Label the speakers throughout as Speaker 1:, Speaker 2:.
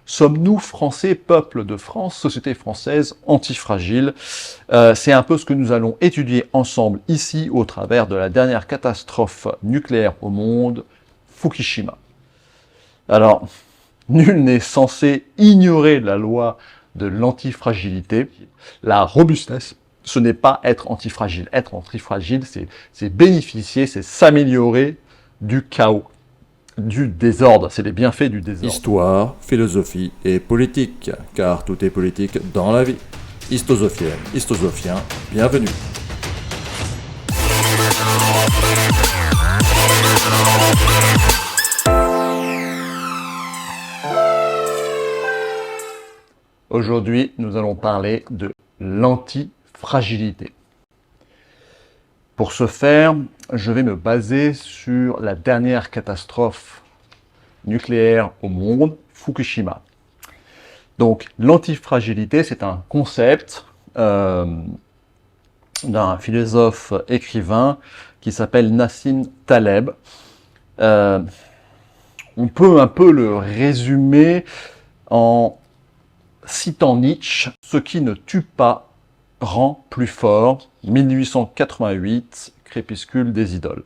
Speaker 1: Sommes-nous Français, peuple de France, société française antifragile? C'est un peu ce que nous allons étudier ensemble ici au travers de la dernière catastrophe nucléaire au monde, Fukushima. Alors, nul n'est censé ignorer la loi de l'antifragilité. La robustesse, ce n'est pas être antifragile. Être antifragile, c'est bénéficier, c'est s'améliorer du chaos, du désordre. C'est les bienfaits du désordre.
Speaker 2: Histoire, philosophie et politique, car tout est politique dans la vie. Histosophienne, histosophien, bienvenue.
Speaker 1: Aujourd'hui, nous allons parler de l'antifragilité. Pour ce faire, je vais me baser sur la dernière catastrophe nucléaire au monde, Fukushima. Donc, l'antifragilité, c'est un concept d'un philosophe écrivain qui s'appelle Nassim Taleb. On peut un peu le résumer en citant Nietzsche, « Ce qui ne tue pas rend plus fort », 1888, Crépuscule des idoles.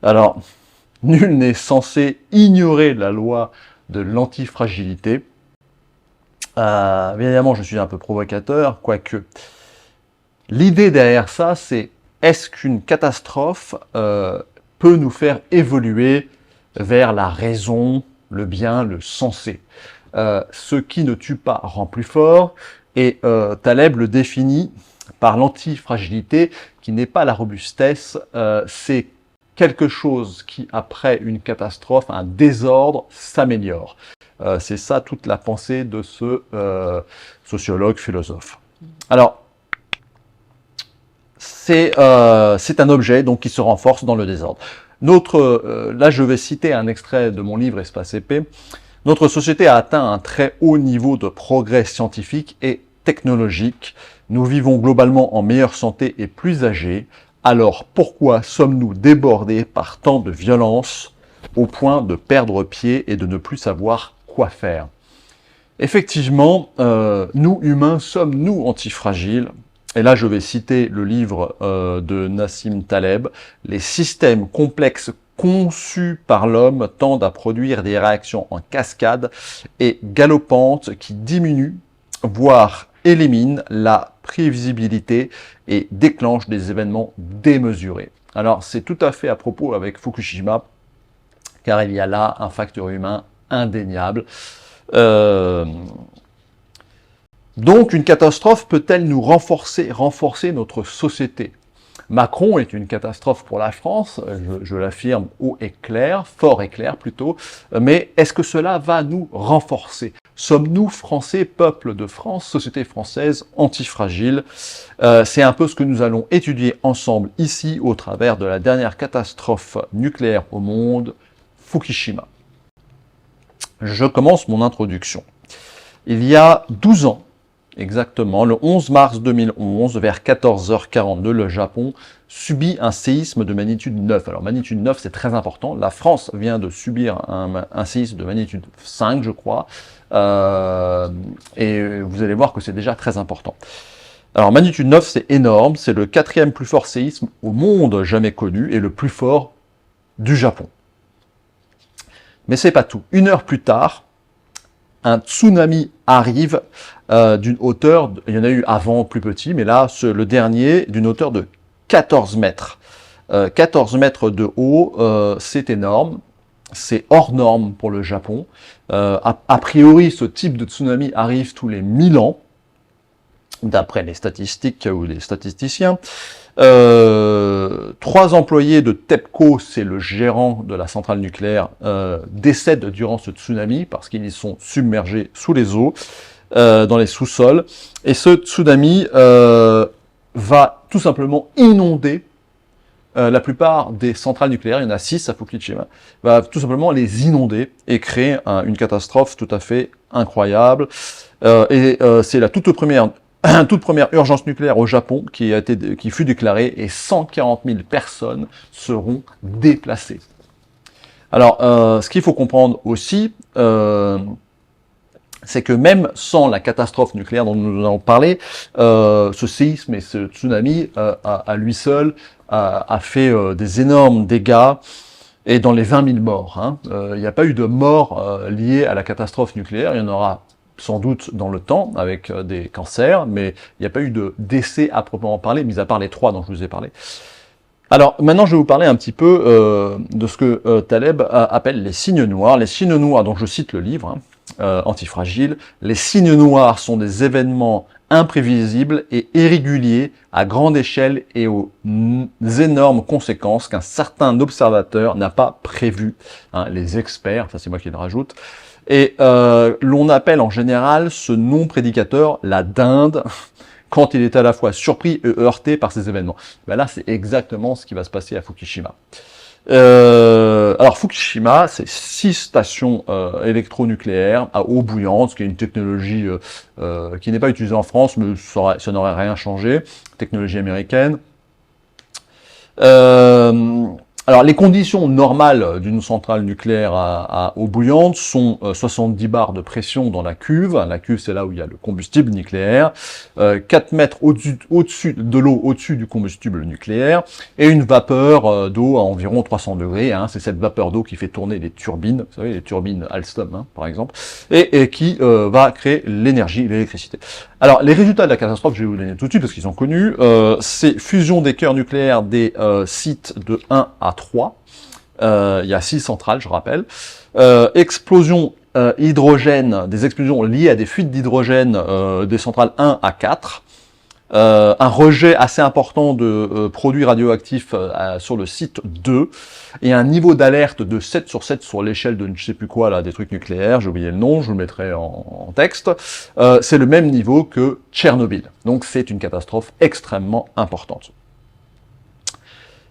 Speaker 1: Alors, nul n'est censé ignorer la loi de l'antifragilité. Évidemment, je suis un peu provocateur, quoique. L'idée derrière ça, c'est est-ce qu'une catastrophe peut nous faire évoluer vers la raison, le bien, le sensé? Ce qui ne tue pas rend plus fort, et Taleb le définit par l'antifragilité, qui n'est pas la robustesse, c'est quelque chose qui, après une catastrophe, un désordre, s'améliore. C'est ça toute la pensée de ce sociologue, philosophe. Alors, c'est un objet donc qui se renforce dans le désordre. Là, je vais citer un extrait de mon livre Espace épais. Notre société a atteint un très haut niveau de progrès scientifique et technologique. Nous vivons globalement en meilleure santé et plus âgés. Alors pourquoi sommes-nous débordés par tant de violence au point de perdre pied et de ne plus savoir quoi faire? Effectivement, nous humains sommes-nous antifragiles? Et là, je vais citer le livre de Nassim Taleb, « Les systèmes complexes conçus par l'homme tendent à produire des réactions en cascade et galopantes qui diminuent, voire éliminent la prévisibilité et déclenchent des événements démesurés. » Alors, c'est tout à fait à propos avec Fukushima, car il y a là un facteur humain indéniable. Donc, une catastrophe peut-elle nous renforcer notre société? Macron est une catastrophe pour la France, je l'affirme haut et clair, fort et clair plutôt, mais est-ce que cela va nous renforcer? Sommes-nous Français, peuple de France, société française antifragile? C'est un peu ce que nous allons étudier ensemble ici au travers de la dernière catastrophe nucléaire au monde, Fukushima. Je commence mon introduction. Il y a 12 ans, exactement, le 11 mars 2011, vers 14h42, le Japon subit un séisme de magnitude 9. Alors, magnitude 9, c'est très important. La France vient de subir un séisme de magnitude 5, je crois. Et vous allez voir que c'est déjà très important. Alors, magnitude 9, c'est énorme. C'est le 4e plus fort séisme au monde jamais connu et le plus fort du Japon. Mais c'est pas tout. Une heure plus tard, un tsunami arrive d'une hauteur, il y en a eu avant plus petit, mais là, le dernier, d'une hauteur de 14 mètres. 14 mètres de haut, c'est énorme, c'est hors norme pour le Japon. A priori, ce type de tsunami arrive tous les 1000 ans, d'après les statistiques ou les statisticiens. 3 employés de TEPCO, c'est le gérant de la centrale nucléaire, décèdent durant ce tsunami parce qu'ils sont submergés sous les eaux, dans les sous-sols. Et ce tsunami va tout simplement inonder la plupart des centrales nucléaires, il y en a 6 à Fukushima, va tout simplement les inonder et créer une catastrophe tout à fait incroyable. C'est la toute première urgence nucléaire au Japon qui fut déclarée et 140 000 personnes seront déplacées. Alors, ce qu'il faut comprendre aussi, c'est que même sans la catastrophe nucléaire dont nous allons parler, ce séisme et ce tsunami, à lui seul, a fait des énormes dégâts, et dans les 20 000 morts. Hein. Il n'y a pas eu de morts liées à la catastrophe nucléaire, il y en aura sans doute dans le temps, avec des cancers, mais il n'y a pas eu de décès à proprement parler, mis à part les 3 dont je vous ai parlé. Alors, maintenant, je vais vous parler un petit peu de ce que Taleb appelle les signes noirs. Les signes noirs, donc je cite le livre, Antifragile. Les signes noirs sont des événements imprévisibles et irréguliers à grande échelle et aux énormes conséquences qu'un certain observateur n'a pas prévues. Hein, les experts, ça c'est moi qui le rajoute. Et l'on appelle en général ce non-prédicateur la dinde, quand il est à la fois surpris et heurté par ces événements. Ben là, c'est exactement ce qui va se passer à Fukushima. Alors Fukushima, c'est 6 stations électronucléaires à eau bouillante, ce qui est une technologie qui n'est pas utilisée en France, mais ça n'aurait rien changé, technologie américaine. Alors, les conditions normales d'une centrale nucléaire à eau bouillante sont 70 bars de pression dans la cuve. La cuve, c'est là où il y a le combustible nucléaire. 4 mètres au-dessus de l'eau, au-dessus du combustible nucléaire. Et une vapeur d'eau à environ 300 degrés. Hein. C'est cette vapeur d'eau qui fait tourner les turbines. Vous savez, les turbines Alstom, hein, par exemple. Et qui va créer l'énergie, l'électricité. Alors, les résultats de la catastrophe, je vais vous les donner tout de suite parce qu'ils sont connus. C'est fusion des cœurs nucléaires des sites de 1 à 3. Il y a 6 centrales, je rappelle. Explosion hydrogène, des explosions liées à des fuites d'hydrogène des centrales 1 à 4. Un rejet assez important de produits radioactifs sur le site 2, et un niveau d'alerte de 7 sur 7 sur l'échelle de je sais plus quoi, là, des trucs nucléaires, j'ai oublié le nom, je vous le mettrai en texte. C'est le même niveau que Tchernobyl. Donc c'est une catastrophe extrêmement importante.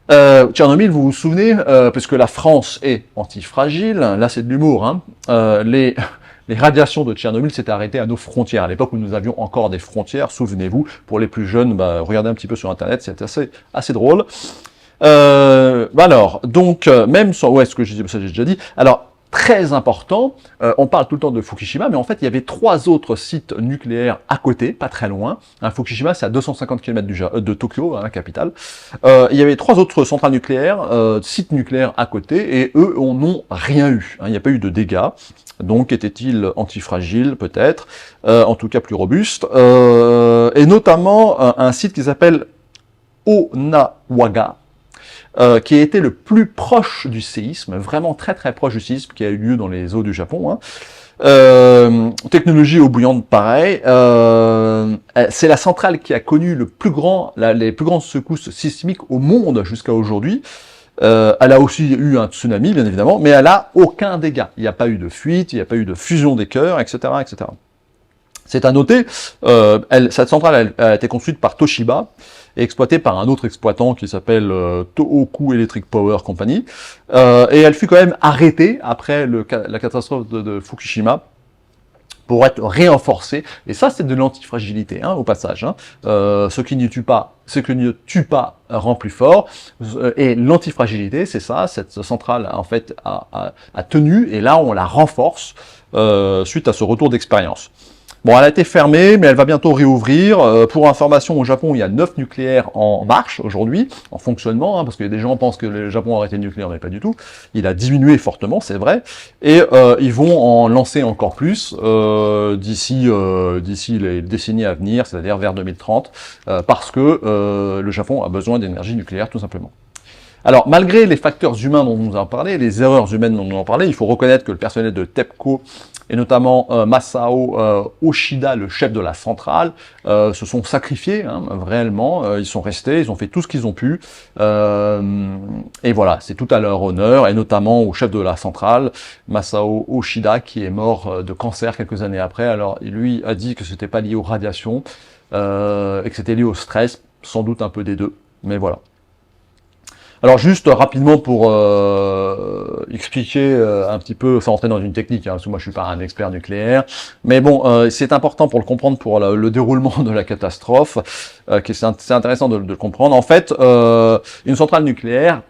Speaker 1: Tchernobyl, vous vous souvenez, puisque la France est antifragile, là c'est de l'humour, hein, les radiations de Tchernobyl s'étaient arrêtées à nos frontières, à l'époque où nous avions encore des frontières, souvenez-vous. Pour les plus jeunes, regardez un petit peu sur Internet, c'est assez drôle. Alors, donc, même sans... Ouais, ce que j'ai déjà dit. Alors, très important, on parle tout le temps de Fukushima, mais en fait, il y avait 3 autres sites nucléaires à côté, pas très loin. Hein, Fukushima, c'est à 250 km de Tokyo, hein, la capitale. Il y avait 3 autres centrales nucléaires, sites nucléaires à côté, et eux, on n'ont rien eu. Hein, il n'y a pas eu de dégâts. Donc, était-il antifragile, peut-être, en tout cas plus robuste, et notamment un site qui s'appelle Onawaga, qui a été le plus proche du séisme, vraiment très très proche du séisme qui a eu lieu dans les eaux du Japon. Hein. Technologie eau bouillante, pareil. C'est la centrale qui a connu les plus grandes secousses sismiques au monde jusqu'à aujourd'hui. Elle a aussi eu un tsunami, bien évidemment, mais elle a aucun dégât. Il n'y a pas eu de fuite, il n'y a pas eu de fusion des cœurs, etc., etc. C'est à noter, cette centrale a été construite par Toshiba et exploitée par un autre exploitant qui s'appelle Tohoku Electric Power Company, et elle fut quand même arrêtée après la catastrophe de Fukushima pour être renforcée. Et ça, c'est de l'antifragilité, hein, au passage. Hein. Ce qui ne tue pas rend plus fort. Et l'antifragilité, c'est ça. Cette centrale, en fait, a tenu. Et là, on la renforce suite à ce retour d'expérience. Bon, elle a été fermée, mais elle va bientôt réouvrir. Pour information, au Japon, il y a 9 nucléaires en marche aujourd'hui, en fonctionnement, hein, parce que des gens pensent que le Japon a arrêté le nucléaire, mais pas du tout. Il a diminué fortement, c'est vrai. Et ils vont en lancer encore plus d'ici les décennies à venir, c'est-à-dire vers 2030, parce que le Japon a besoin d'énergie nucléaire, tout simplement. Alors, malgré les facteurs humains dont nous avons parlé, les erreurs humaines dont nous avons parlé, il faut reconnaître que le personnel de TEPCO, et notamment Masao Oshida, le chef de la centrale, se sont sacrifiés, hein, réellement. Ils sont restés, ils ont fait tout ce qu'ils ont pu. Et voilà, c'est tout à leur honneur, et notamment au chef de la centrale, Masao Oshida, qui est mort de cancer quelques années après. Alors, lui a dit que c'était pas lié aux radiations, et que c'était lié au stress, sans doute un peu des deux, mais voilà. Alors juste rapidement pour expliquer un petit peu, sans rentrer dans une technique, hein, parce que moi je suis pas un expert nucléaire, mais bon, c'est important pour le comprendre pour le déroulement de la catastrophe, c'est intéressant de le comprendre. En fait, une centrale nucléaire,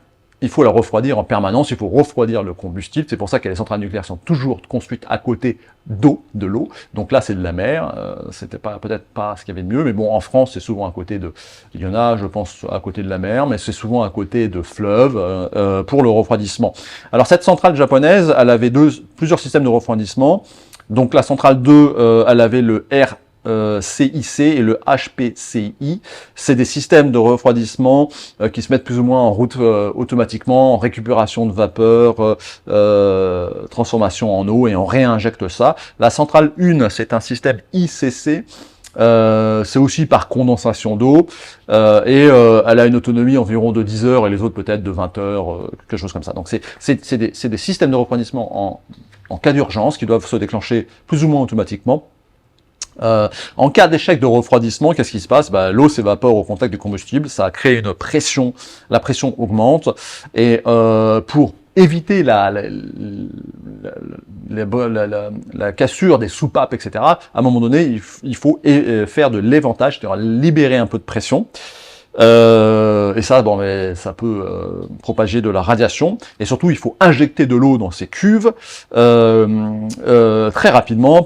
Speaker 1: il faut la refroidir en permanence, il faut refroidir le combustible. C'est pour ça que les centrales nucléaires sont toujours construites à côté de l'eau. Donc là, c'est de la mer. C'était peut-être pas ce qu'il y avait de mieux, mais bon, en France, c'est souvent à côté de. Il y en a, je pense, à côté de la mer, mais c'est souvent à côté de fleuves pour le refroidissement. Alors cette centrale japonaise, elle avait plusieurs systèmes de refroidissement. Donc la centrale 2, elle avait le CIC et le HPCI, c'est des systèmes de refroidissement qui se mettent plus ou moins en route automatiquement, en récupération de vapeur, transformation en eau, et on réinjecte ça. La centrale 1, c'est un système ICC, c'est aussi par condensation d'eau, et elle a une autonomie environ de 10 heures, et les autres peut-être de 20 heures, quelque chose comme ça. Donc c'est des systèmes de refroidissement en cas d'urgence qui doivent se déclencher plus ou moins automatiquement. En cas d'échec de refroidissement, qu'est-ce qui se passe? L'eau s'évapore au contact du combustible, ça crée une pression, la pression augmente, et pour éviter la cassure des soupapes, etc., à un moment donné, il faut faire de l'éventage, c'est-à-dire libérer un peu de pression. Et ça, bon, mais ça peut propager de la radiation. Et surtout, il faut injecter de l'eau dans ces cuves très rapidement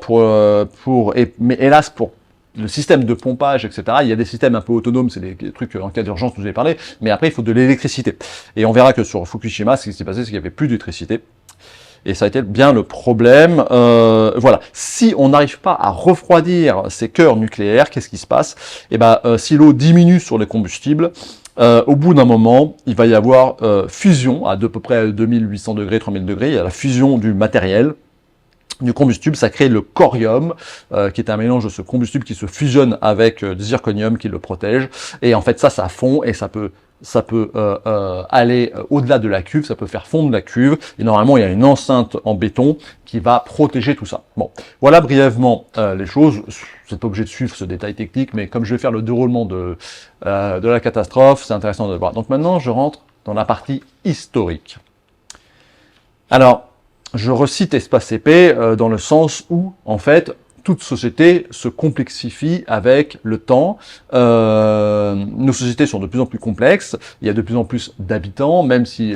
Speaker 1: mais hélas, pour le système de pompage, etc., il y a des systèmes un peu autonomes, c'est des trucs en cas d'urgence, vous avez parlé, mais après, il faut de l'électricité. Et on verra que sur Fukushima, ce qui s'est passé, c'est qu'il n'y avait plus d'électricité. Et ça a été bien le problème. Voilà. Si on n'arrive pas à refroidir ces cœurs nucléaires, qu'est-ce qui se passe? Si l'eau diminue sur les combustibles, au bout d'un moment, il va y avoir fusion à peu près 2800 degrés, 3000 degrés. Il y a la fusion du matériel, du combustible. Ça crée le corium, qui est un mélange de ce combustible qui se fusionne avec du zirconium qui le protège. Et en fait, ça fond, et ça peut aller au-delà de la cuve, ça peut faire fondre la cuve, et normalement il y a une enceinte en béton qui va protéger tout ça. Bon, voilà brièvement les choses. Vous n'êtes pas obligé de suivre ce détail technique, mais comme je vais faire le déroulement de la catastrophe, c'est intéressant de voir. Donc maintenant, je rentre dans la partie historique. Alors, je recite Espace CP dans le sens où, en fait, toute société se complexifie avec le temps. Nos sociétés sont de plus en plus complexes. Il y a de plus en plus d'habitants, même si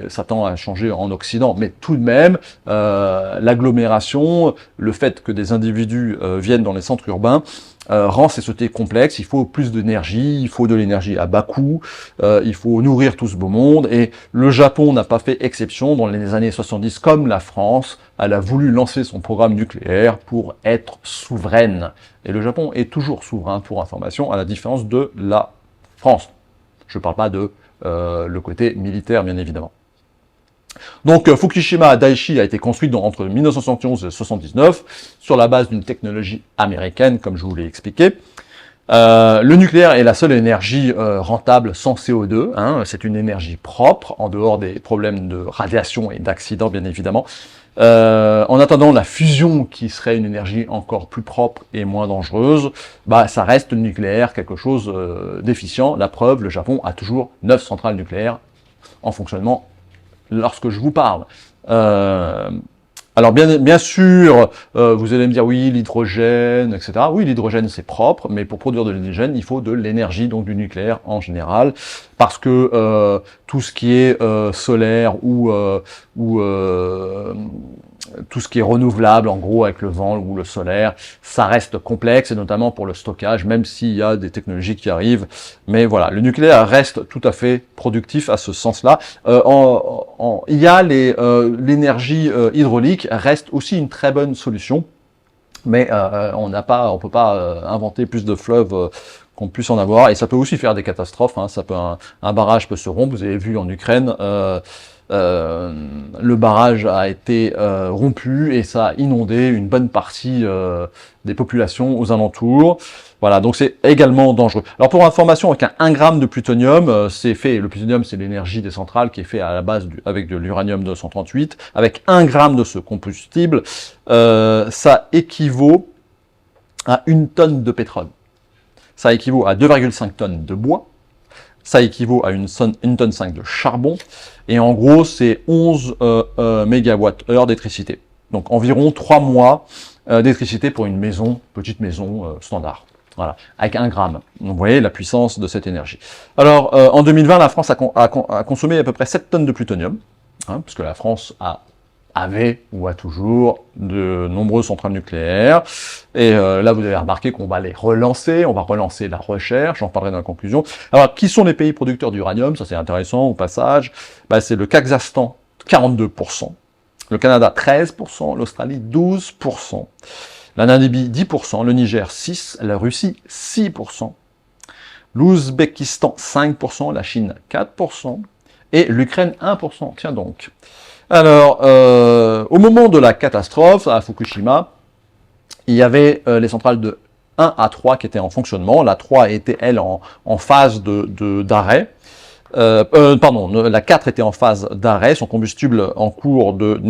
Speaker 1: ça tend à changer en Occident. Mais tout de même, l'agglomération, le fait que des individus viennent dans les centres urbains, rend ces sociétés complexes. Il faut plus d'énergie, il faut de l'énergie à bas coût, il faut nourrir tout ce beau monde. Et le Japon n'a pas fait exception. Dans les années 70, comme la France, elle a voulu lancer son programme nucléaire pour être souveraine. Et le Japon est toujours souverain, pour information, à la différence de la France. Je ne parle pas de le côté militaire, bien évidemment. Donc Fukushima Daiichi a été construite entre 1971 et 1979 sur la base d'une technologie américaine, comme je vous l'ai expliqué. Le nucléaire est la seule énergie rentable sans CO2. C'est une énergie propre, en dehors des problèmes de radiation et d'accidents, bien évidemment. En attendant la fusion, qui serait une énergie encore plus propre et moins dangereuse, ça reste le nucléaire, quelque chose d'efficient. La preuve, le Japon a toujours 9 centrales nucléaires en fonctionnement lorsque je vous parle. Alors bien sûr, vous allez me dire oui, l'hydrogène, etc. Oui, l'hydrogène c'est propre, mais pour produire de l'hydrogène, il faut de l'énergie, donc du nucléaire en général, parce que tout ce qui est solaire ou tout ce qui est renouvelable, en gros, avec le vent ou le solaire, ça reste complexe, et notamment pour le stockage, même s'il y a des technologies qui arrivent. Mais voilà, le nucléaire reste tout à fait productif à ce sens-là. Il y a l'énergie hydraulique, reste aussi une très bonne solution, mais on peut pas inventer plus de fleuves qu'on puisse en avoir, et ça peut aussi faire des catastrophes. Un barrage peut se rompre. Vous avez vu en Ukraine, le barrage a été rompu et ça a inondé une bonne partie des populations aux alentours. Voilà, donc c'est également dangereux. Alors pour information, avec un 1 gramme de plutonium, c'est fait, le plutonium c'est l'énergie des centrales qui est fait à la base avec de l'uranium 238, avec 1 gramme de ce combustible, ça équivaut à 1 tonne de pétrole. Ça équivaut à 2,5 tonnes de bois, ça équivaut à 1 tonne 5 de charbon, et en gros c'est 11 mégawatts-heure d'électricité. Donc environ 3 mois d'électricité pour une maison, petite maison standard. Voilà, avec 1 gramme. Donc, vous voyez la puissance de cette énergie. Alors, en 2020, la France a consommé à peu près 7 tonnes de plutonium, hein, puisque la France avait ou a toujours de nombreuses centrales nucléaires. Et là, vous avez remarqué qu'on va les relancer, on va relancer la recherche, j'en parlerai dans la conclusion. Alors, qui sont les pays producteurs d'uranium? Ça, c'est intéressant au passage. Bah, c'est le Kazakhstan, 42%, le Canada, 13%, l'Australie, 12%. La Namibie, 10%, le Niger, 6%, la Russie, 6%, l'Ouzbékistan, 5%, la Chine, 4%, et l'Ukraine, 1%. Tiens donc. Alors, au moment de la catastrophe à Fukushima, il y avait les centrales de 1 à 3 qui étaient en fonctionnement. La 3 était, elle, en phase d'arrêt. La 4 était en phase d'arrêt, son combustible en cours de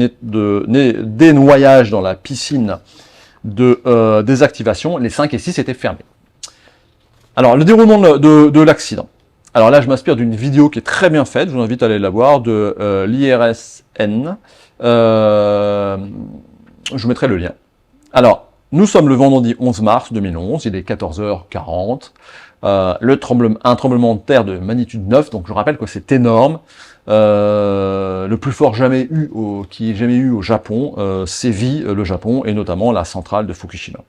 Speaker 1: dénoyage dans la piscine de désactivation, les 5 et 6 étaient fermés. Alors, le déroulement de l'accident. Alors là, je m'inspire d'une vidéo qui est très bien faite, je vous invite à aller la voir, de l'IRSN. Je vous mettrai le lien. Alors, nous sommes le vendredi 11 mars 2011, il est 14h40. Un tremblement de terre de magnitude 9, donc je rappelle que c'est énorme. Le plus fort qui ait jamais eu au Japon, sévit le Japon, et notamment la centrale de Fukushima.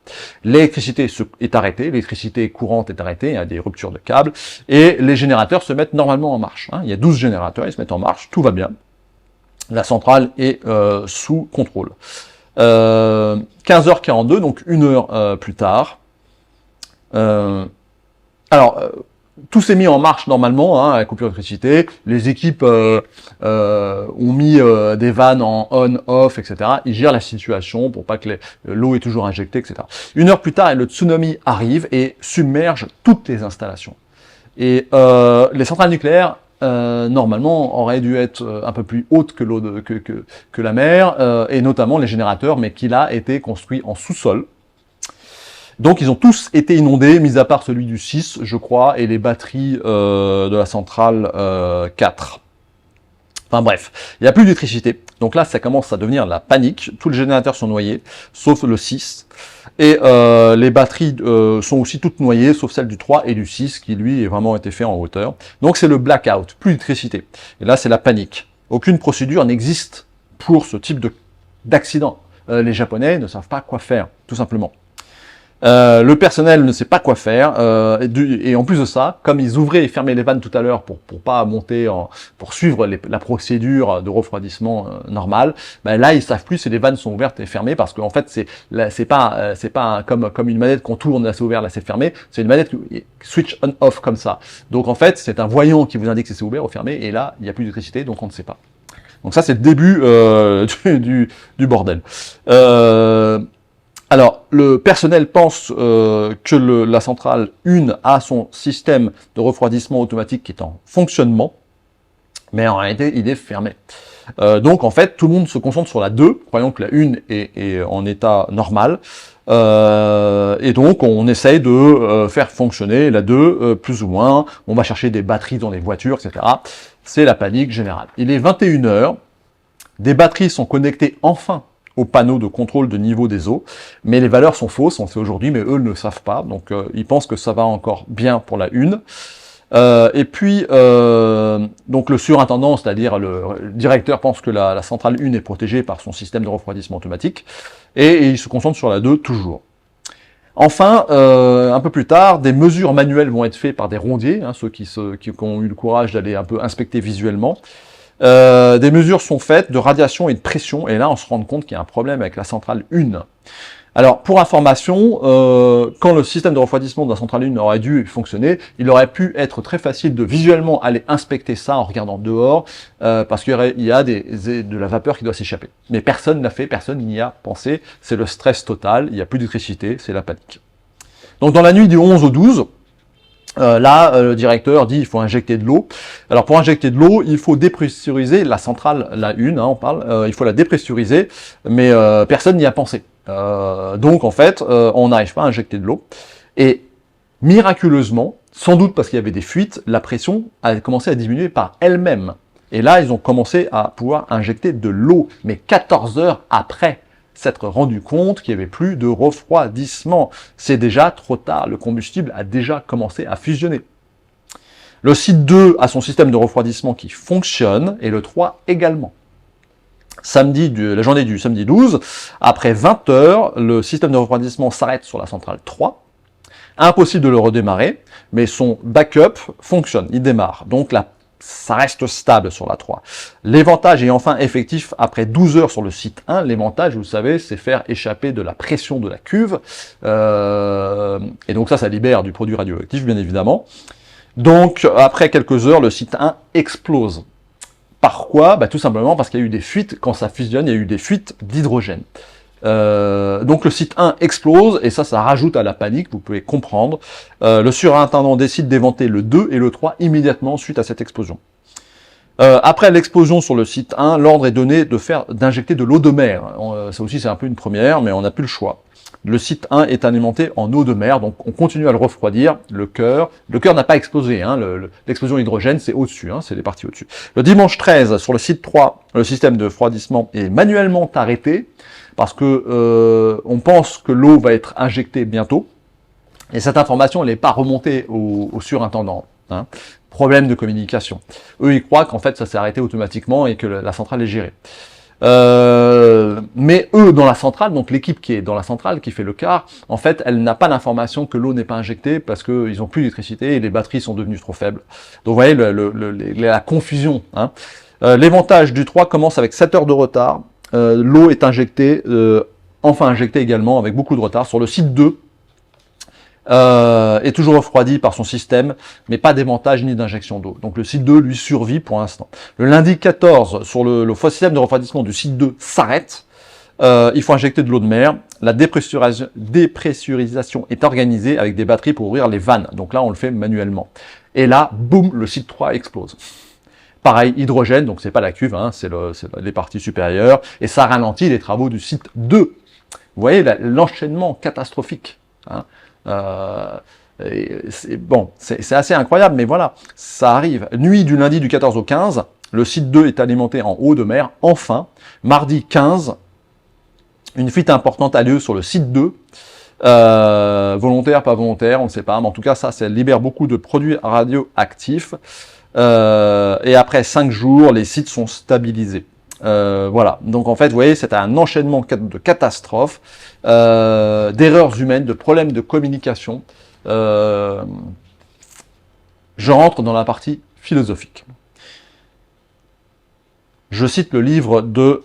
Speaker 1: L'électricité est arrêtée, l'électricité courante est arrêtée, il y a des ruptures de câbles, et les générateurs se mettent normalement en marche. Hein. Il y a 12 générateurs, ils se mettent en marche, tout va bien. La centrale est sous contrôle. 15h42, donc 1 heure plus tard. Tout s'est mis en marche normalement, hein, à la coupure d'électricité. Les équipes ont mis des vannes en on/off, etc. Ils gèrent la situation pour pas que l'eau est toujours injectée, etc. 1 heure plus tard, le tsunami arrive et submerge toutes les installations. Et les centrales nucléaires, normalement, auraient dû être un peu plus hautes que l'eau que la mer, et notamment les générateurs, mais qui là étaient construits en sous-sol. Donc ils ont tous été inondés, mis à part celui du 6, je crois, et les batteries de la centrale 4. Enfin bref, il n'y a plus d'électricité. Donc là, ça commence à devenir la panique. Tous les générateurs sont noyés, sauf le 6. Et les batteries sont aussi toutes noyées, sauf celle du 3 et du 6, qui lui a vraiment été fait en hauteur. Donc c'est le blackout, plus d'électricité. Et là, c'est la panique. Aucune procédure n'existe pour ce type d'accident. Les Japonais ne savent pas quoi faire, tout simplement. Le personnel ne sait pas quoi faire, et en plus de ça, comme ils ouvraient et fermaient les vannes tout à l'heure pour pas monter pour suivre la procédure de refroidissement normale, ben là ils savent plus si les vannes sont ouvertes et fermées, parce qu'en fait c'est pas comme une manette qu'on tourne, là c'est ouvert, là c'est fermé, c'est une manette switch on off comme ça. Donc en fait c'est un voyant qui vous indique si c'est ouvert ou fermé, et là il n'y a plus d'électricité, donc on ne sait pas. Donc ça c'est le début du bordel. Alors, le personnel pense que la centrale 1 a son système de refroidissement automatique qui est en fonctionnement, mais en réalité, il est fermé. Donc, en fait, tout le monde se concentre sur la 2, croyant que la 1 est en état normal, et donc on essaye de faire fonctionner la 2 plus ou moins. On va chercher des batteries dans les voitures, etc. C'est la panique générale. Il est 21h, des batteries sont connectées enfin au panneau de contrôle de niveau des eaux, mais les valeurs sont fausses, on le sait aujourd'hui, mais eux ne le savent pas, donc ils pensent que ça va encore bien pour la 1. Et puis, donc le surintendant, c'est-à-dire le directeur, pense que la centrale 1 est protégée par son système de refroidissement automatique, et il se concentre sur la 2 toujours. Enfin, un peu plus tard, des mesures manuelles vont être faites par des rondiers, hein, ceux qui ont eu le courage d'aller un peu inspecter visuellement. Des mesures sont faites de radiation et de pression, et là on se rend compte qu'il y a un problème avec la centrale 1. Alors, pour information, quand le système de refroidissement de la centrale 1 aurait dû fonctionner, il aurait pu être très facile de visuellement aller inspecter ça en regardant dehors, parce qu'il y a de la vapeur qui doit s'échapper. Mais personne n'a fait, personne n'y a pensé, c'est le stress total, il n'y a plus d'électricité, c'est la panique. Donc dans la nuit du 11 au 12, le directeur dit il faut injecter de l'eau. Alors pour injecter de l'eau, il faut dépressuriser la centrale, la 1, hein, on parle, il faut la dépressuriser, mais personne n'y a pensé. Donc en fait, on n'arrive pas à injecter de l'eau. Et miraculeusement, sans doute parce qu'il y avait des fuites, la pression a commencé à diminuer par elle-même. Et là, ils ont commencé à pouvoir injecter de l'eau, mais 14 heures après. s'être rendu compte qu'il n'y avait plus de refroidissement. C'est déjà trop tard, le combustible a déjà commencé à fusionner. Le site 2 a son système de refroidissement qui fonctionne, et le 3 également. La journée du samedi 12, après 20 heures, le système de refroidissement s'arrête sur la centrale 3. Impossible de le redémarrer, mais son backup fonctionne, il démarre. Donc là, ça reste stable sur la 3. L'éventage est enfin effectif après 12 heures sur le site 1. L'éventage, vous savez, c'est faire échapper de la pression de la cuve. Et donc ça libère du produit radioactif, bien évidemment. Donc, après quelques heures, le site 1 explose. Par quoi? Tout simplement parce qu'il y a eu des fuites, quand ça fusionne, il y a eu des fuites d'hydrogène. Donc le site 1 explose, et ça rajoute à la panique, vous pouvez comprendre. Le surintendant décide d'éventer le 2 et le 3 immédiatement suite à cette explosion. Après l'explosion sur le site 1, l'ordre est donné d'injecter de l'eau de mer. Ça aussi, c'est un peu une première, mais on n'a plus le choix. Le site 1 est alimenté en eau de mer, donc on continue à le refroidir. Le cœur n'a pas explosé, hein, l'explosion hydrogène, c'est au-dessus, hein, c'est les parties au-dessus. Le dimanche 13, sur le site 3, le système de refroidissement est manuellement arrêté, parce que on pense que l'eau va être injectée bientôt, et cette information, elle n'est pas remontée au surintendant. Hein. Problème de communication. Eux, ils croient qu'en fait, ça s'est arrêté automatiquement et que la centrale est gérée. Mais eux, dans la centrale, donc l'équipe qui est dans la centrale, qui fait le quart, en fait, elle n'a pas l'information que l'eau n'est pas injectée parce qu'ils n'ont plus d'électricité et les batteries sont devenues trop faibles. Donc vous voyez la confusion. Hein. L'éventage du 3 commence avec 7 heures de retard. L'eau est injectée, enfin injectée également avec beaucoup de retard. Sur le site 2, est toujours refroidi par son système, mais pas d'éventage ni d'injection d'eau. Donc le site 2, lui, survit pour l'instant. Le lundi 14, sur le système de refroidissement du site 2 s'arrête. Il faut injecter de l'eau de mer. La dépressurisation est organisée avec des batteries pour ouvrir les vannes. Donc là, on le fait manuellement. Et là, boum, le site 3 explose. Pareil, hydrogène, donc c'est pas la cuve, hein, c'est les parties supérieures, et ça ralentit les travaux du site 2. Vous voyez l'enchaînement catastrophique. Hein. C'est assez incroyable, mais voilà, ça arrive. Nuit du lundi du 14 au 15, le site 2 est alimenté en eau de mer, enfin. Mardi 15, une fuite importante a lieu sur le site 2, volontaire, pas volontaire, on ne sait pas, mais en tout cas, ça libère beaucoup de produits radioactifs. Et après 5 jours, les sites sont stabilisés. Voilà, donc en fait, vous voyez, c'est un enchaînement de catastrophes, d'erreurs humaines, de problèmes de communication. Je rentre dans la partie philosophique. Je cite le livre de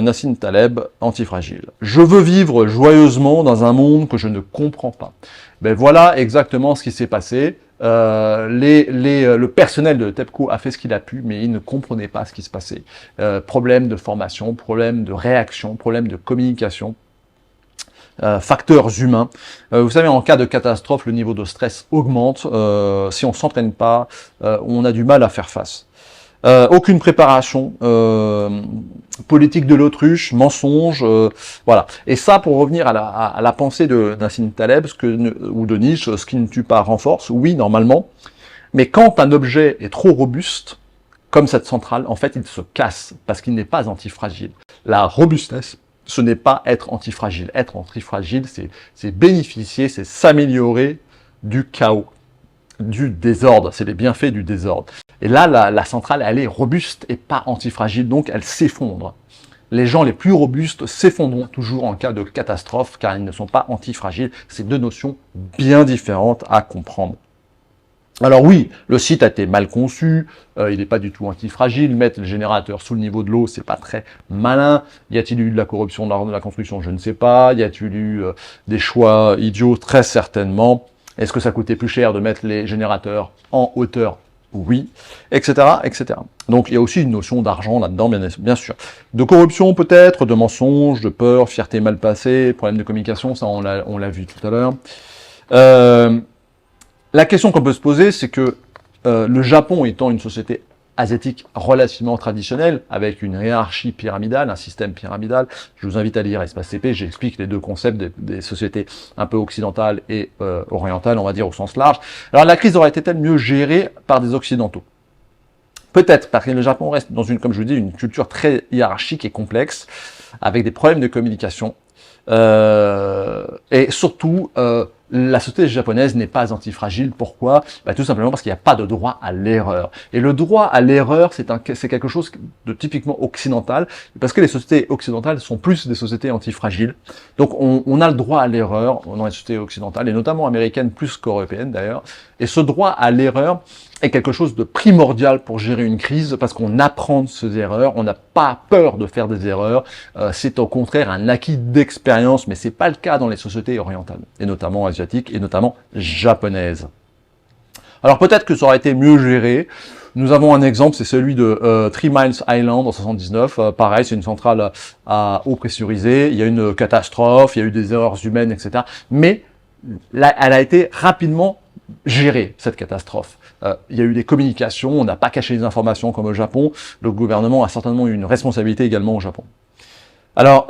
Speaker 1: Nassim Taleb, Antifragile. « Je veux vivre joyeusement dans un monde que je ne comprends pas. » Ben voilà exactement ce qui s'est passé. Le personnel de TEPCO a fait ce qu'il a pu, mais il ne comprenait pas ce qui se passait. Problème de formation, problème de réaction, problème de communication, facteurs humains. Vous savez, en cas de catastrophe, le niveau de stress augmente. Si on ne s'entraîne pas, on a du mal à faire face. Aucune préparation, politique de l'autruche, mensonge, voilà. Et ça, pour revenir à la pensée de Nassim Taleb, ou de Nietzsche, ce qui ne tue pas renforce, oui, normalement, mais quand un objet est trop robuste, comme cette centrale, en fait, il se casse, parce qu'il n'est pas antifragile. La robustesse, ce n'est pas être antifragile. Être antifragile, c'est bénéficier, c'est s'améliorer du chaos, du désordre, c'est les bienfaits du désordre. Et là, la centrale, elle est robuste et pas antifragile, donc elle s'effondre. Les gens les plus robustes s'effondront toujours en cas de catastrophe, car ils ne sont pas antifragiles. C'est deux notions bien différentes à comprendre. Alors oui, le site a été mal conçu, il n'est pas du tout antifragile, mettre le générateur sous le niveau de l'eau, c'est pas très malin. Y a-t-il eu de la corruption lors de la construction? Je ne sais pas. Y a-t-il eu des choix idiots? Très certainement. Est-ce que ça coûtait plus cher de mettre les générateurs en hauteur? Oui, etc., etc. Donc il y a aussi une notion d'argent là-dedans, bien sûr. De corruption peut-être, de mensonges, de peur, fierté mal passée, problème de communication, ça on l'a vu tout à l'heure. La question qu'on peut se poser, c'est que le Japon étant une société asiatique relativement traditionnelle, avec une hiérarchie pyramidale, un système pyramidal, je vous invite à lire Espace CP, j'explique les deux concepts des sociétés un peu occidentales et orientales, on va dire au sens large. Alors la crise aurait été-elle mieux gérée par des occidentaux? Peut-être, parce que le Japon reste dans comme je vous dis, une culture très hiérarchique et complexe. avec des problèmes de communication. Et surtout, la société japonaise n'est pas antifragile. Pourquoi? Tout simplement parce qu'il n'y a pas de droit à l'erreur. Et le droit à l'erreur, c'est quelque chose de typiquement occidental, parce que les sociétés occidentales sont plus des sociétés antifragiles. Donc on a le droit à l'erreur dans les sociétés occidentales, et notamment américaines plus qu'européennes d'ailleurs. Et ce droit à l'erreur est quelque chose de primordial pour gérer une crise, parce qu'on apprend de ces erreurs, on n'a pas peur de faire des erreurs, c'est au contraire un acquis d'expérience, mais c'est pas le cas dans les sociétés orientales, et notamment asiatiques, et notamment japonaises. Alors peut-être que ça aurait été mieux géré. Nous avons un exemple, c'est celui de 3 Miles Island en 79. Pareil, c'est une centrale à eau pressurisée, il y a une catastrophe, il y a eu des erreurs humaines, etc. Mais là, elle a été rapidement gérée, cette catastrophe. Il y a eu des communications, on n'a pas caché les informations comme au Japon. Le gouvernement a certainement eu une responsabilité également au Japon. Alors,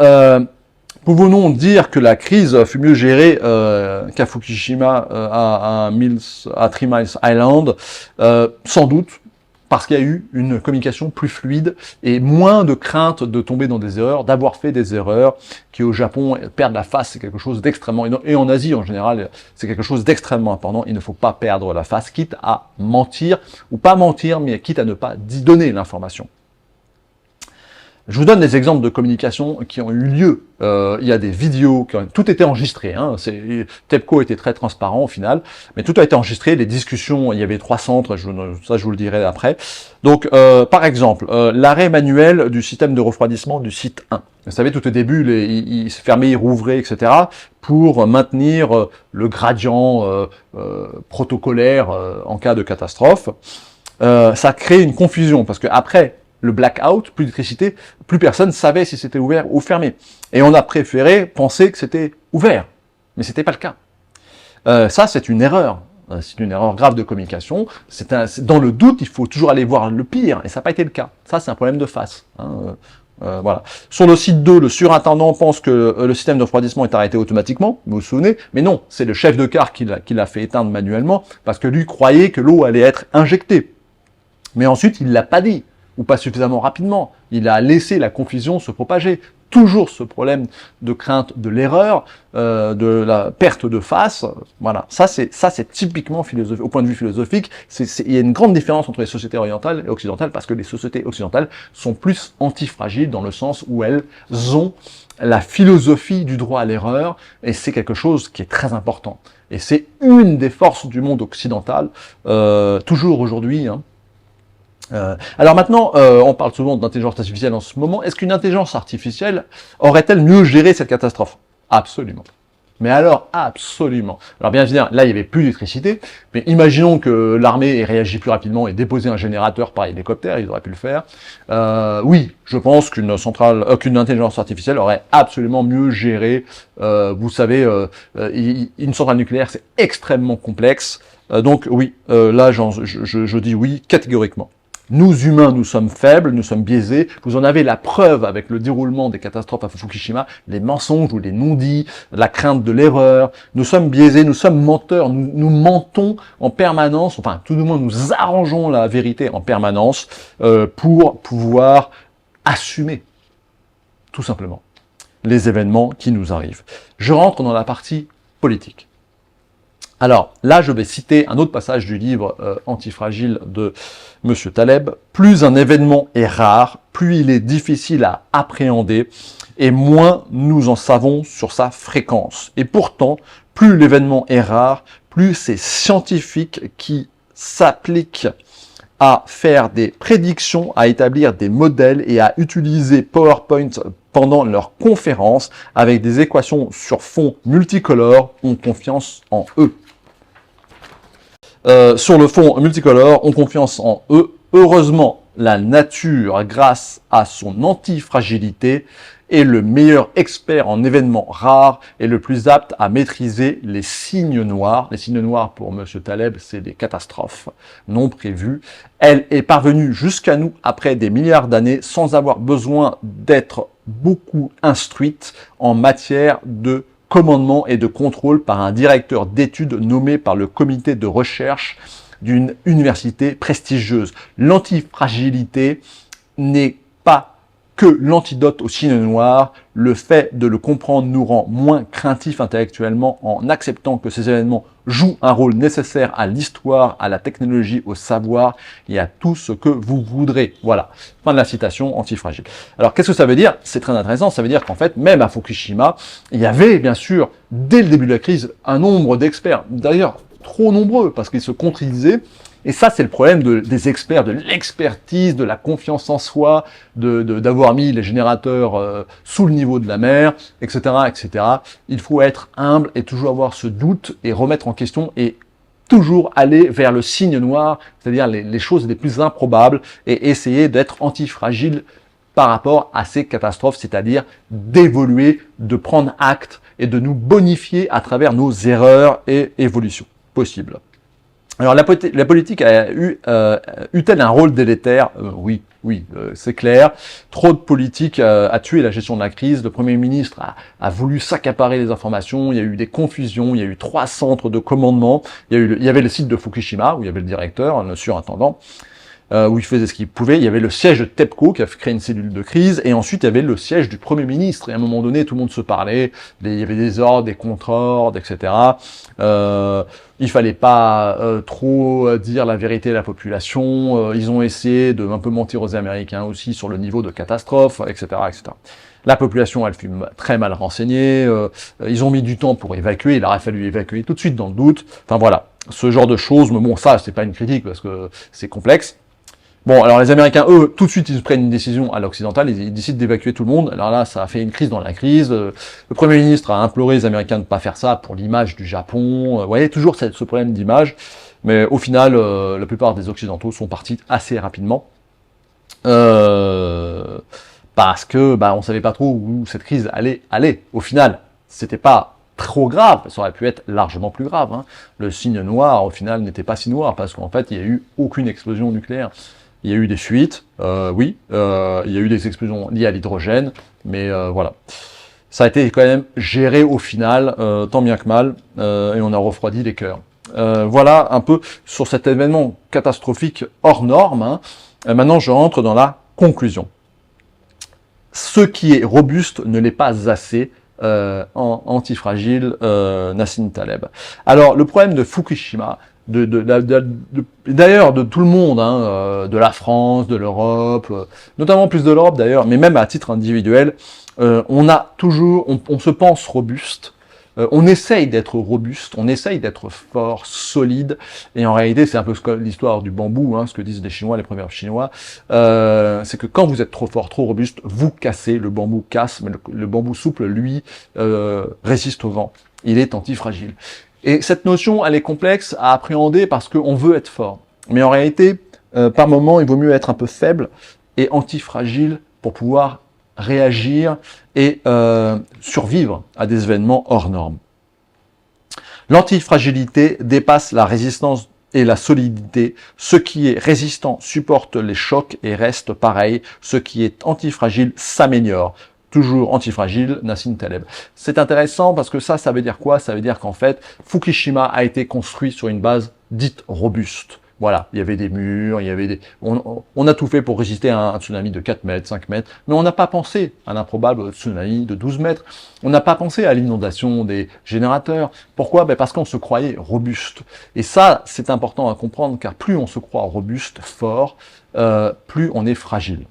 Speaker 1: pouvons-nous dire que la crise fut mieux gérée qu'à Fukushima, à 3 Miles Island? Sans doute, parce qu'il y a eu une communication plus fluide et moins de crainte de tomber dans des erreurs, d'avoir fait des erreurs qui au Japon perdent la face, c'est quelque chose d'extrêmement, et en Asie en général, c'est quelque chose d'extrêmement important. Il ne faut pas perdre la face, quitte à mentir, ou pas mentir, mais quitte à ne pas donner l'information. Je vous donne des exemples de communication qui ont eu lieu. Il y a des vidéos, tout était enregistré. TEPCO était très transparent au final, mais tout a été enregistré. Les discussions, il y avait 3 centres, ça je vous le dirai après. Donc, par exemple, l'arrêt manuel du système de refroidissement du site 1. Vous savez, tout au début, il se fermait, il rouvrait, etc., pour maintenir le gradient protocolaire en cas de catastrophe. Ça crée une confusion, parce que après le blackout, plus d'électricité, plus personne savait si c'était ouvert ou fermé. Et on a préféré penser que c'était ouvert, mais c'était pas le cas. Ça, c'est une erreur. C'est une erreur grave de communication. Dans le doute, il faut toujours aller voir le pire, et ça n'a pas été le cas. Ça, c'est un problème de face. Voilà. Sur le site 2, le surintendant pense que le système de refroidissement est arrêté automatiquement, vous vous souvenez, mais non, c'est le chef de quart qui l'a fait éteindre manuellement, parce que lui croyait que l'eau allait être injectée. Mais ensuite, il l'a pas dit, ou pas suffisamment rapidement. Il a laissé la confusion se propager. Toujours ce problème de crainte de l'erreur, de la perte de face. Voilà, ça c'est typiquement philosophique. Au point de vue philosophique, il y a une grande différence entre les sociétés orientales et occidentales, parce que les sociétés occidentales sont plus antifragiles dans le sens où elles ont la philosophie du droit à l'erreur, et c'est quelque chose qui est très important. Et c'est une des forces du monde occidental, toujours aujourd'hui, alors maintenant, on parle souvent d'intelligence artificielle en ce moment. Est-ce qu'une intelligence artificielle aurait-elle mieux géré cette catastrophe? Absolument. Mais alors, absolument. Alors bien évidemment, là, il n'y avait plus d'électricité, mais imaginons que l'armée ait réagi plus rapidement et déposé un générateur par hélicoptère, ils auraient pu le faire. Oui, je pense qu'une intelligence artificielle aurait absolument mieux géré. Vous savez, une centrale nucléaire, c'est extrêmement complexe. Donc oui, là, je dis oui catégoriquement. Nous, humains, nous sommes faibles, nous sommes biaisés. Vous en avez la preuve avec le déroulement des catastrophes à Fukushima, les mensonges ou les non-dits, la crainte de l'erreur. Nous sommes biaisés, nous sommes menteurs, nous mentons en permanence, enfin, tout du moins, nous arrangeons la vérité en permanence pour pouvoir assumer, tout simplement, les événements qui nous arrivent. Je rentre dans la partie politique. Alors, là, je vais citer un autre passage du livre Antifragile de M. Taleb. Plus un événement est rare, plus il est difficile à appréhender, et moins nous en savons sur sa fréquence. Et pourtant, plus l'événement est rare, plus ces scientifiques qui s'appliquent à faire des prédictions, à établir des modèles et à utiliser PowerPoint pendant leurs conférences avec des équations sur fond multicolore ont confiance en eux. Sur le fond multicolore, ont confiance en eux. Heureusement, la nature, grâce à son antifragilité, est le meilleur expert en événements rares et le plus apte à maîtriser les signes noirs. Les signes noirs, pour M. Taleb, c'est des catastrophes non prévues. Elle est parvenue jusqu'à nous après des milliards d'années sans avoir besoin d'être beaucoup instruite en matière de commandement et de contrôle par un directeur d'études nommé par le comité de recherche d'une université prestigieuse. L'antifragilité n'est pas que l'antidote au signe noir, le fait de le comprendre nous rend moins craintifs intellectuellement en acceptant que ces événements jouent un rôle nécessaire à l'histoire, à la technologie, au savoir et à tout ce que vous voudrez. Voilà. Fin de la citation, antifragile. Alors, qu'est-ce que ça veut dire? C'est très intéressant. Ça veut dire qu'en fait, même à Fukushima, il y avait, bien sûr, dès le début de la crise, un nombre d'experts, d'ailleurs, trop nombreux, parce qu'ils se contredisaient. Et ça, c'est le problème des experts, de l'expertise, de la confiance en soi, d'avoir mis les générateurs sous le niveau de la mer, etc., etc. Il faut être humble et toujours avoir ce doute et remettre en question et toujours aller vers le signe noir, c'est-à-dire les choses les plus improbables et essayer d'être antifragile par rapport à ces catastrophes, c'est-à-dire d'évoluer, de prendre acte et de nous bonifier à travers nos erreurs et évolutions possibles. Alors la politique eut-elle un rôle délétère? Oui, c'est clair. Trop de politique a tué la gestion de la crise. Le Premier ministre a voulu s'accaparer les informations. Il y a eu des confusions. Il y a eu 3 centres de commandement. Il y avait le site de Fukushima où il y avait le directeur, le surintendant, où il faisait ce qu'il pouvait. Il y avait le siège de TEPCO qui a créé une cellule de crise, et ensuite il y avait le siège du Premier ministre. Et à un moment donné, tout le monde se parlait. Il y avait des ordres, des contre-ordres, etc. Il fallait pas trop dire la vérité à la population. Ils ont essayé de un peu mentir aux Américains aussi sur le niveau de catastrophe, etc., etc. La population, elle fut très mal renseignée. Ils ont mis du temps pour évacuer. Il aurait fallu évacuer tout de suite dans le doute. Enfin voilà, ce genre de choses. Mais bon, ça, c'est pas une critique parce que c'est complexe. Bon, alors les Américains, eux, tout de suite, ils prennent une décision à l'occidental, ils décident d'évacuer tout le monde. Alors là, ça a fait une crise dans la crise. Le Premier ministre a imploré les Américains de ne pas faire ça pour l'image du Japon. Vous voyez, toujours ce problème d'image. Mais au final, la plupart des Occidentaux sont partis assez rapidement. Parce que on savait pas trop où cette crise allait aller. Au final, c'était pas trop grave, ça aurait pu être largement plus grave. Hein. Le signe noir, au final, n'était pas si noir, parce qu'en fait, il n'y a eu aucune explosion nucléaire. Il y a eu des fuites, oui, il y a eu des explosions liées à l'hydrogène, mais voilà. Ça a été quand même géré au final, tant bien que mal, et on a refroidi les cœurs. Voilà un peu sur cet événement catastrophique hors norme. Hein. Maintenant, je rentre dans la conclusion. Ce qui est robuste ne l'est pas assez, antifragile, Nassim Taleb. Alors, le problème de Fukushima, d'ailleurs de tout le monde, hein, de la France, de l'Europe, notamment plus de l'Europe d'ailleurs, mais même à titre individuel, on se pense robuste, on essaye d'être robuste, on essaye d'être fort, solide, et en réalité c'est un peu l'histoire du bambou, hein, ce que disent les Chinois, les proverbes chinois, c'est que quand vous êtes trop fort, trop robuste, vous cassez, le bambou casse, mais le bambou souple, lui, résiste au vent, il est antifragile. Et cette notion, elle est complexe à appréhender parce qu'on veut être fort. Mais en réalité, par moment, il vaut mieux être un peu faible et antifragile pour pouvoir réagir et survivre à des événements hors normes. L'antifragilité dépasse la résistance et la solidité. Ce qui est résistant supporte les chocs et reste pareil. Ce qui est antifragile s'améliore. Toujours antifragile, Nassim Taleb. C'est intéressant parce que ça veut dire quoi? Ça veut dire qu'en fait, Fukushima a été construit sur une base dite robuste. Voilà, il y avait des murs, on a tout fait pour résister à un tsunami de 4 mètres, 5 mètres, mais on n'a pas pensé à l'improbable tsunami de 12 mètres. On n'a pas pensé à l'inondation des générateurs. Pourquoi? Parce qu'on se croyait robuste. Et ça, c'est important à comprendre, car plus on se croit robuste, fort, plus on est fragile.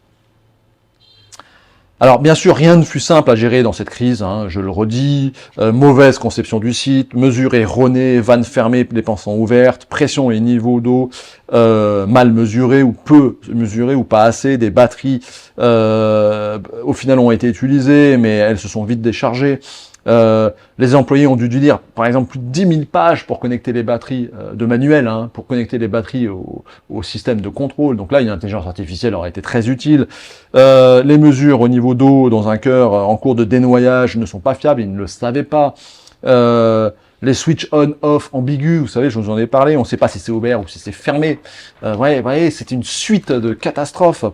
Speaker 1: Alors bien sûr, rien ne fut simple à gérer dans cette crise, hein, je le redis, mauvaise conception du site, mesures erronées, vannes fermées, les pensants ouvertes, pression et niveau d'eau mal mesurés ou peu mesurés ou pas assez, des batteries au final ont été utilisées, mais elles se sont vite déchargées. Les employés ont dû lire, par exemple, plus de 10 000 pages pour connecter les batteries de manuel, hein, pour connecter les batteries au système de contrôle. Donc là, une intelligence artificielle aurait été très utile. Les mesures au niveau d'eau dans un cœur en cours de dénoyage ne sont pas fiables, ils ne le savaient pas. Les switch on-off ambigus, vous savez, je vous en ai parlé, on ne sait pas si c'est ouvert ou si c'est fermé. Vous voyez, c'est une suite de catastrophes.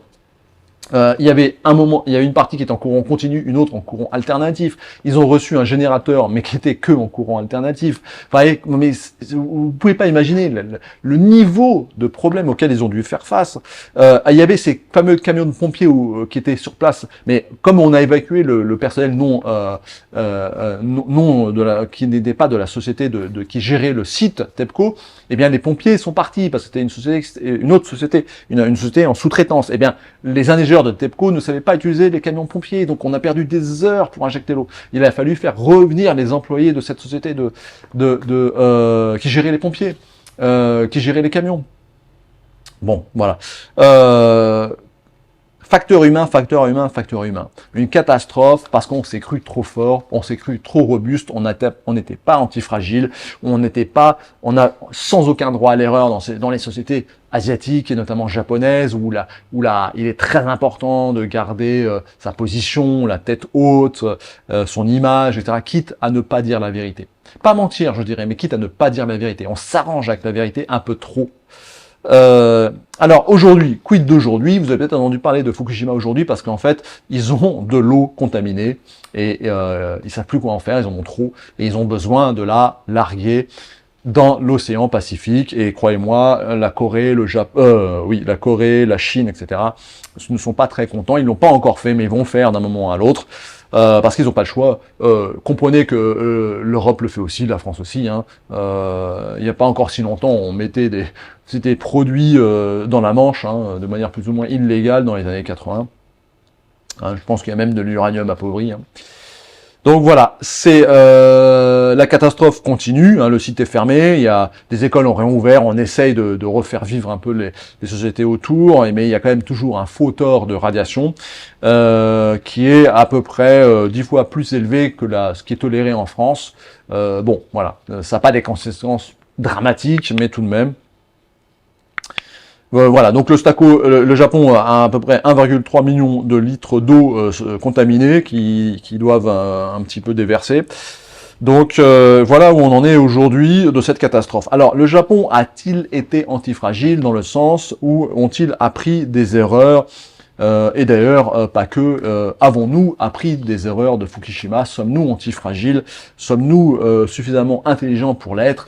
Speaker 1: Il y avait un moment, il y avait une partie qui était en courant continu, une autre en courant alternatif. Ils ont reçu un générateur, mais qui était que en courant alternatif. Enfin, mais vous pouvez pas imaginer le niveau de problème auquel ils ont dû faire face. Il y avait ces fameux camions de pompiers qui étaient sur place, mais comme on a évacué le personnel qui n'était pas de la société qui gérait le site TEPCO, eh bien les pompiers sont partis parce que c'était une autre société, une société en sous-traitance. Eh bien les ingénieurs de TEPCO ne savaient pas utiliser les camions pompiers, donc on a perdu des heures pour injecter l'eau. Il a fallu faire revenir les employés de cette société qui gérait les pompiers, qui gérait les camions. Bon, voilà. Facteur humain, facteur humain, facteur humain. Une catastrophe parce qu'on s'est cru trop fort, on s'est cru trop robuste, on n'était pas antifragile, on a sans aucun droit à l'erreur dans les sociétés asiatiques et notamment japonaises où il est très important de garder sa position, la tête haute, son image, etc. Quitte à ne pas dire la vérité. Pas mentir, je dirais, mais quitte à ne pas dire la vérité. On s'arrange avec la vérité un peu trop. Alors aujourd'hui, quid d'aujourd'hui? Vous avez peut-être entendu parler de Fukushima aujourd'hui parce qu'en fait, ils ont de l'eau contaminée et ils savent plus quoi en faire, ils en ont trop et ils ont besoin de la larguer dans l'océan Pacifique. Et croyez-moi, la Corée, la Corée, la Chine, etc. ne sont pas très contents. Ils l'ont pas encore fait, mais ils vont faire d'un moment à l'autre. Parce qu'ils n'ont pas le choix. Comprenez que l'Europe le fait aussi, la France aussi. Hein. Il n'y a pas encore si longtemps, on mettait des produits dans la Manche, hein, de manière plus ou moins illégale dans les années 80. Hein, je pense qu'il y a même de l'uranium appauvri. Hein. Donc voilà, c'est la catastrophe continue, hein, le site est fermé, il y a des écoles ont réouvert, on essaye de refaire vivre un peu les sociétés autour, mais il y a quand même toujours un faux taux de radiation qui est à peu près 10 fois plus élevé que ce qui est toléré en France. Bon, voilà, ça n'a pas des conséquences dramatiques, mais tout de même. Voilà, donc le Japon a à peu près 1,3 million de litres d'eau contaminée qui doivent un petit peu déverser. Donc voilà où on en est aujourd'hui de cette catastrophe. Alors le Japon a-t-il été antifragile dans le sens où ont-ils appris des erreurs et d'ailleurs, pas que, avons-nous appris des erreurs de Fukushima? Sommes-nous antifragiles? Sommes-nous suffisamment intelligents pour l'être?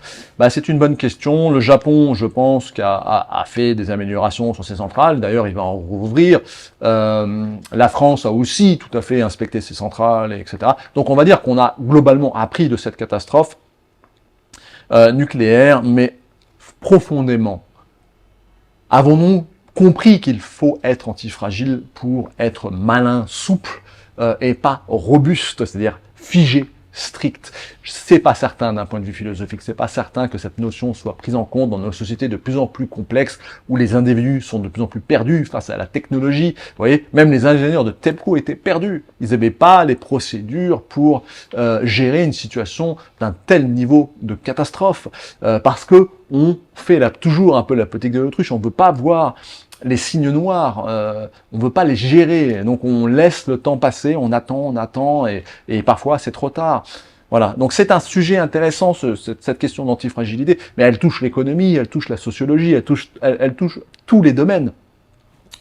Speaker 1: C'est une bonne question. Le Japon, je pense, a fait des améliorations sur ses centrales. D'ailleurs, il va en rouvrir. La France a aussi tout à fait inspecté ses centrales, etc. Donc, on va dire qu'on a globalement appris de cette catastrophe nucléaire, mais profondément. Avons-nous compris qu'il faut être antifragile pour être malin, souple et pas robuste, c'est-à-dire figé, strict. C'est pas certain d'un point de vue philosophique, c'est pas certain que cette notion soit prise en compte dans nos sociétés de plus en plus complexes où les individus sont de plus en plus perdus face à la technologie. Vous voyez, même les ingénieurs de TEPCO étaient perdus. Ils n'avaient pas les procédures pour gérer une situation d'un tel niveau de catastrophe parce que on fait toujours un peu la politique de l'autruche. On ne veut pas voir les signes noirs, on veut pas les gérer, donc on laisse le temps passer, on attend, et parfois c'est trop tard. Voilà, donc c'est un sujet intéressant, cette question d'antifragilité, mais elle touche l'économie, elle touche la sociologie, elle touche tous les domaines.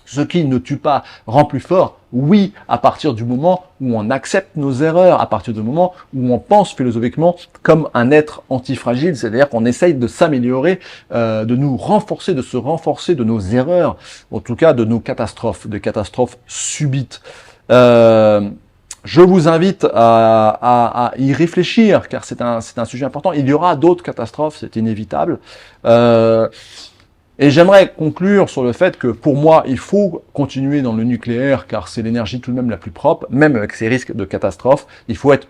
Speaker 1: Ce qui ne tue pas rend plus fort, oui, à partir du moment où on accepte nos erreurs, à partir du moment où on pense philosophiquement comme un être antifragile, c'est-à-dire qu'on essaye de s'améliorer, de nous renforcer, de se renforcer de nos erreurs, en tout cas de nos catastrophes, des catastrophes subites. Je vous invite à y réfléchir, car c'est un sujet important. Il y aura d'autres catastrophes, c'est inévitable. Et j'aimerais conclure sur le fait que, pour moi, il faut continuer dans le nucléaire, car c'est l'énergie tout de même la plus propre, même avec ses risques de catastrophe. Il faut être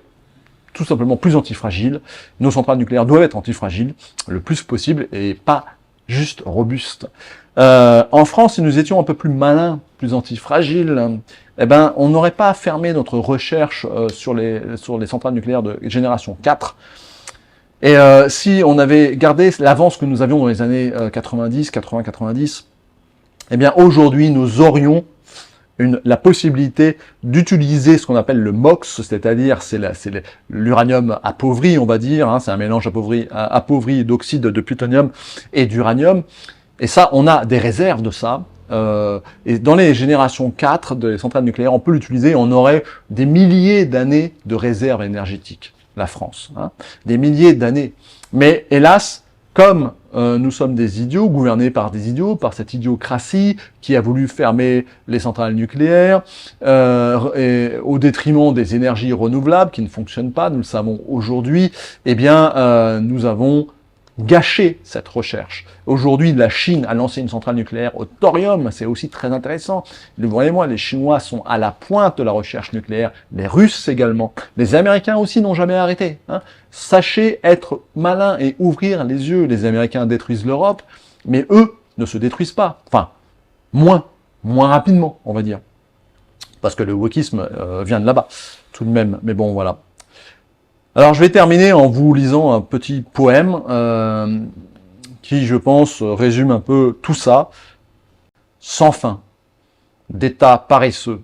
Speaker 1: tout simplement plus antifragile. Nos centrales nucléaires doivent être antifragiles le plus possible et pas juste robustes. En France, si nous étions un peu plus malins, plus antifragiles, on n'aurait pas fermé notre recherche sur les centrales nucléaires de génération 4. Et si on avait gardé l'avance que nous avions dans les années 80-90, aujourd'hui, nous aurions la possibilité d'utiliser ce qu'on appelle le MOX, c'est-à-dire c'est l'uranium appauvri, on va dire, hein, c'est un mélange appauvri d'oxyde de plutonium et d'uranium. Et ça, on a des réserves de ça. Et dans les générations 4 des centrales nucléaires, on peut l'utiliser, on aurait des milliers d'années de réserves énergétiques, la France. Hein, des milliers d'années. Mais hélas, comme nous sommes des idiots, gouvernés par des idiots, par cette idiocratie qui a voulu fermer les centrales nucléaires, au détriment des énergies renouvelables qui ne fonctionnent pas, nous le savons aujourd'hui, eh bien, nous avons gâché cette recherche. Aujourd'hui, la Chine a lancé une centrale nucléaire au thorium, c'est aussi très intéressant. Vous voyez, moi, les Chinois sont à la pointe de la recherche nucléaire, les Russes également, les Américains aussi n'ont jamais arrêté. Hein. Sachez être malin et ouvrir les yeux. Les Américains détruisent l'Europe, mais eux ne se détruisent pas. Enfin, moins rapidement, on va dire. Parce que le wokisme vient de là-bas, tout de même. Mais bon, voilà. Alors, je vais terminer en vous lisant un petit poème qui, je pense, résume un peu tout ça. Sans fin, d'état paresseux,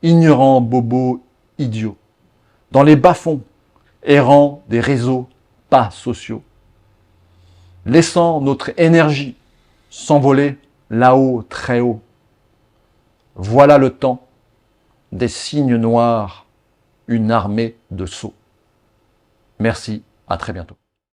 Speaker 1: ignorant, bobo, idiot, dans les bas-fonds, errant des réseaux pas sociaux, laissant notre énergie s'envoler là-haut, très haut. Voilà le temps des signes noirs, une armée de sots. Merci, à très bientôt.